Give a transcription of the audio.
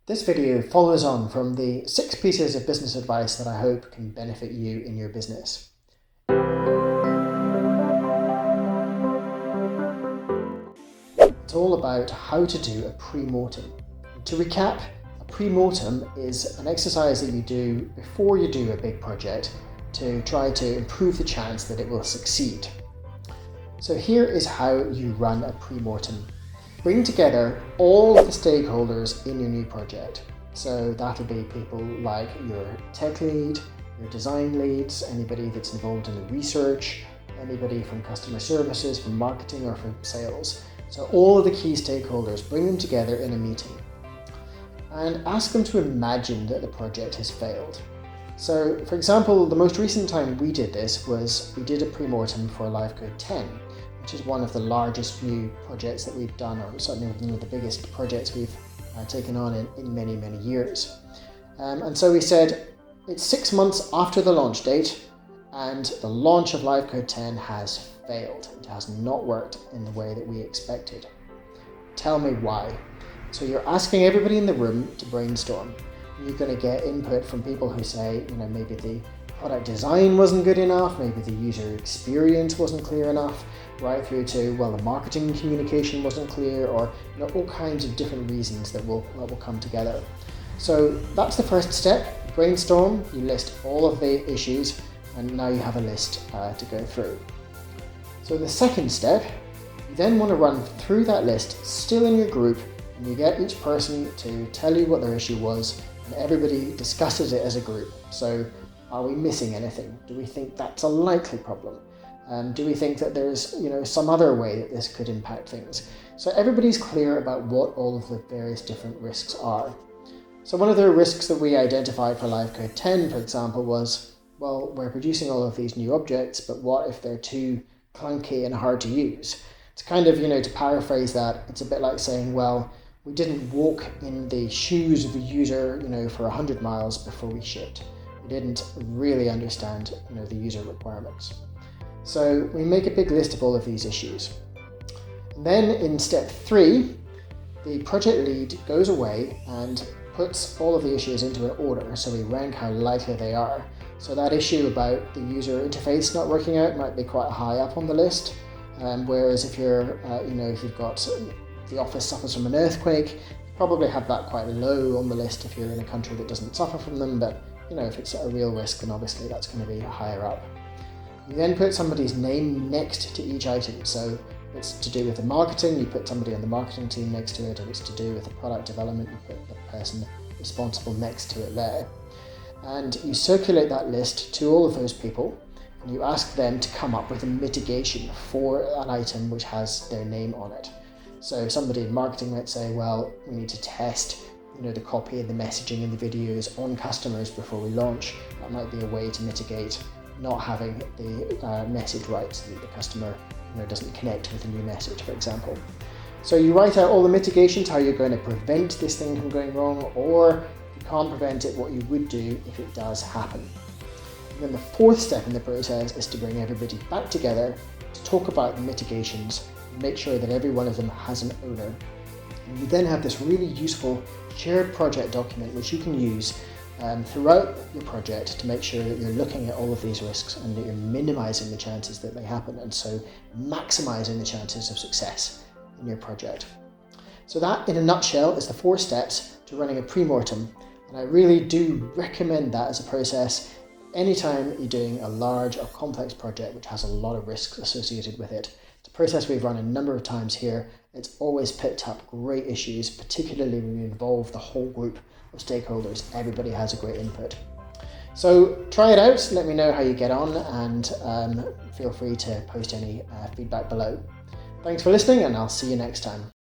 This video follows on from the 6 pieces of business advice that I hope can benefit you in your business. It's all about how to do a pre-mortem. To recap, a pre-mortem is an exercise that you do before you do a big project to try to improve the chance that it will succeed. So here is how you run a pre-mortem. Bring together all of the stakeholders in your new project. So that'll be people like your tech lead, your design leads, anybody that's involved in the research, anybody from customer services, from marketing or from sales. So all of the key stakeholders, bring them together in a meeting and ask them to imagine that the project has failed. So for example, the most recent time we did this was we did a pre-mortem for LiveCode 10. Which is one of the largest new projects that we've done, or certainly one of the biggest projects we've taken on in many, many years. And so we said, it's 6 months after the launch date, and the launch of LiveCode 10 has failed. It has not worked in the way that we expected. Tell me why. So you're asking everybody in the room to brainstorm. You're going to get input from people who say, maybe the product design wasn't good enough, maybe the user experience wasn't clear enough, right through to, the marketing communication wasn't clear, or all kinds of different reasons that will come together. So that's the first step. Brainstorm, you list all of the issues, and now you have a list to go through. So the second step, you then want to run through that list still in your group, and you get each person to tell you what their issue was, and everybody discusses it as a group. So are we missing anything? Do we think that's a likely problem? Do we think that there's some other way that this could impact things? So everybody's clear about what all of the various different risks are. So one of the risks that we identified for LiveCode 10, for example, was, we're producing all of these new objects, but what if they're too clunky and hard to use? It's kind of, to paraphrase that, it's a bit like saying, we didn't walk in the shoes of the user, for 100 miles before we shipped. We didn't really understand, the user requirements. So we make a big list of all of these issues. And then in step 3, the project lead goes away and puts all of the issues into an order. So we rank how likely they are. So that issue about the user interface not working out might be quite high up on the list. Whereas if you're, if you've got the office suffers from an earthquake, you probably have that quite low on the list if you're in a country that doesn't suffer from them. But if it's a real risk, then obviously that's going to be higher up. You then put somebody's name next to each item. So if it's to do with the marketing, you put somebody on the marketing team next to it. If it's to do with the product development, you put the person responsible next to it there. And you circulate that list to all of those people, and you ask them to come up with a mitigation for an item which has their name on it. So somebody in marketing might say, we need to test the copy and the messaging and the videos on customers before we launch. That might be a way to mitigate not having the message right so that the customer doesn't connect with a new message, for example. So you write out all the mitigations, how you're going to prevent this thing from going wrong, or if you can't prevent it, what you would do if it does happen. And then the fourth step in the process is to bring everybody back together to talk about the mitigations and make sure that every one of them has an owner. And you then have this really useful shared project document which you can use throughout your project to make sure that you're looking at all of these risks and that you're minimizing the chances that they happen, and so maximizing the chances of success in your project. So that, in a nutshell, is the 4 steps to running a pre-mortem, and I really do recommend that as a process anytime you're doing a large or complex project which has a lot of risks associated with it. It's a process we've run a number of times here. It's always picked up great issues, particularly when you involve the whole group of stakeholders. Everybody has a great input. So try it out, let me know how you get on, and feel free to post any feedback below. Thanks for listening, and I'll see you next time.